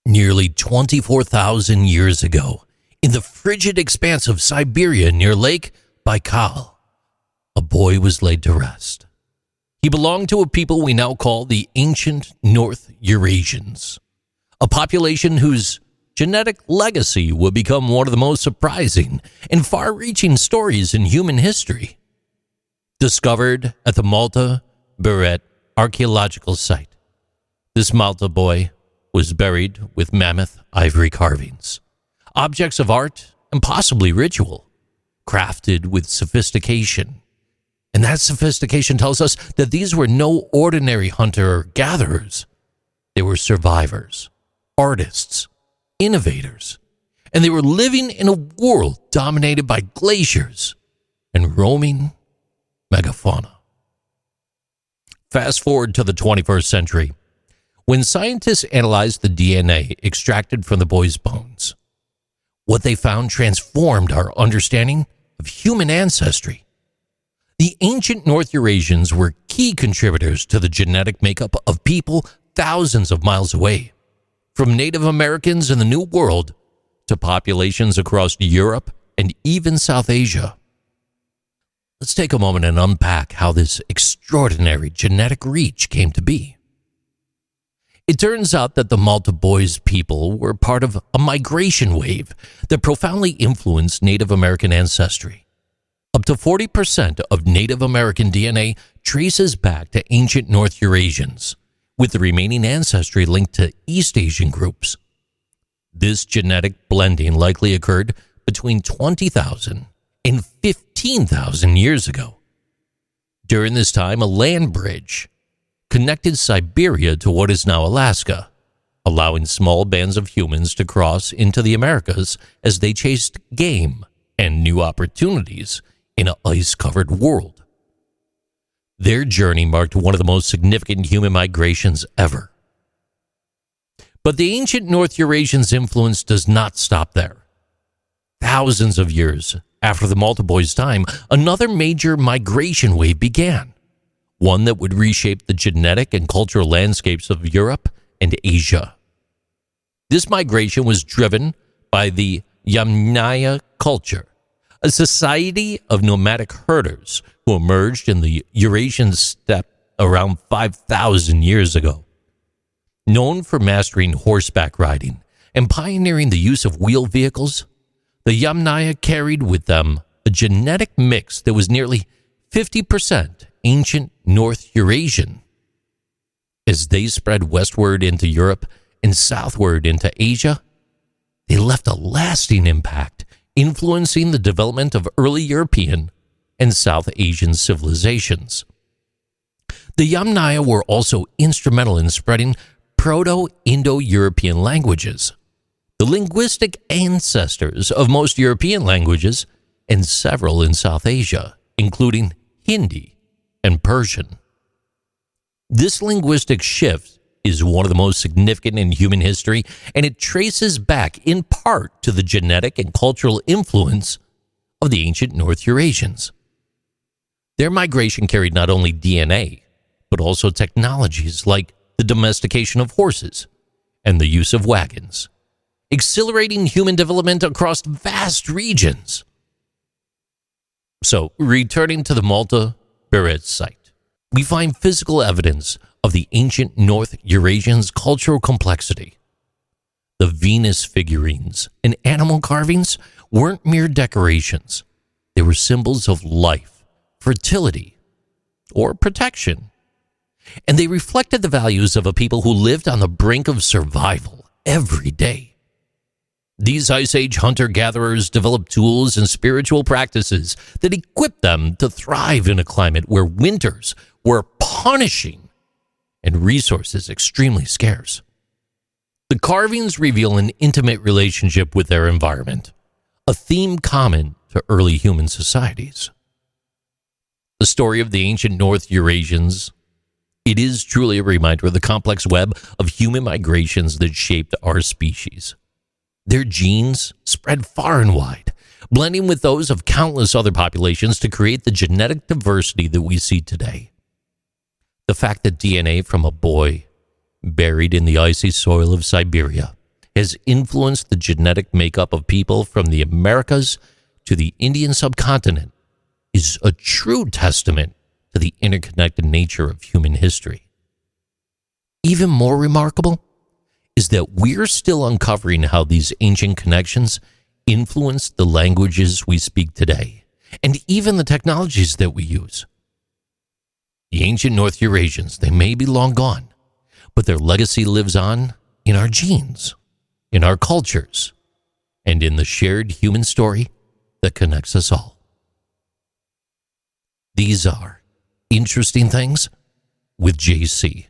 Nearly 24,000 years ago, in the frigid expanse of Siberia near Lake Baikal, a boy was laid to rest. He belonged to a people we now call the Ancient North Eurasians, a population whose genetic legacy would become one of the most surprising and far-reaching stories in human history. Discovered at the Malta Beret archaeological site, this Malta boy was buried with mammoth ivory carvings, objects of art and possibly ritual, crafted with sophistication. And that sophistication tells us that these were no ordinary hunter-gatherers. They were survivors, artists, innovators, and they were living in a world dominated by glaciers and roaming megafauna. Fast forward to the 21st century, when scientists analyzed the DNA extracted from the boy's bones. What they found transformed our understanding of human ancestry. The ancient North Eurasians were key contributors to the genetic makeup of people thousands of miles away, from Native Americans in the New World to populations across Europe and even South Asia. Let's take a moment and unpack how this extraordinary genetic reach came to be. It turns out that the Malta Boys people were part of a migration wave that profoundly influenced Native American ancestry. Up to 40% of Native American DNA traces back to ancient North Eurasians, with the remaining ancestry linked to East Asian groups. This genetic blending likely occurred between 20,000 and 15,000 years ago. During this time, a land bridge connected Siberia to what is now Alaska, allowing small bands of humans to cross into the Americas as they chased game and new opportunities in an ice-covered world. Their journey marked one of the most significant human migrations ever. But the ancient North Eurasians' influence does not stop there. Thousands of years after the Malta Boys' time, another major migration wave began, one that would reshape the genetic and cultural landscapes of Europe and Asia. This migration was driven by the Yamnaya culture, a society of nomadic herders who emerged in the Eurasian steppe around 5,000 years ago. Known for mastering horseback riding and pioneering the use of wheeled vehicles, the Yamnaya carried with them a genetic mix that was nearly 50% ancient North Eurasian. As they spread westward into Europe and southward into Asia, they left a lasting impact, influencing the development of early European and South Asian civilizations. The Yamnaya were also instrumental in spreading Proto-Indo-European languages, the linguistic ancestors of most European languages and several in South Asia, including Hindi and Persian. This linguistic shift is one of the most significant in human history, and it traces back in part to the genetic and cultural influence of the ancient North Eurasians. Their migration carried not only DNA, but also technologies like the domestication of horses and the use of wagons, accelerating human development across vast regions. So, returning to the Malta Beret site, we find physical evidence of the ancient North Eurasians' cultural complexity. The Venus figurines and animal carvings weren't mere decorations. They were symbols of life, fertility, or protection. And they reflected the values of a people who lived on the brink of survival every day. These Ice Age hunter-gatherers developed tools and spiritual practices that equipped them to thrive in a climate where winters were punishing and resources extremely scarce. The carvings reveal an intimate relationship with their environment, a theme common to early human societies. The story of the ancient North Eurasians, it is truly a reminder of the complex web of human migrations that shaped our species. Their genes spread far and wide, blending with those of countless other populations to create the genetic diversity that we see today. The fact that DNA from a boy buried in the icy soil of Siberia has influenced the genetic makeup of people from the Americas to the Indian subcontinent is a true testament to the interconnected nature of human history. Even more remarkable is that we're still uncovering how these ancient connections influenced the languages we speak today, and even the technologies that we use. The ancient North Eurasians, they may be long gone, but their legacy lives on in our genes, in our cultures, and in the shared human story that connects us all. These are Interesting Things with JC.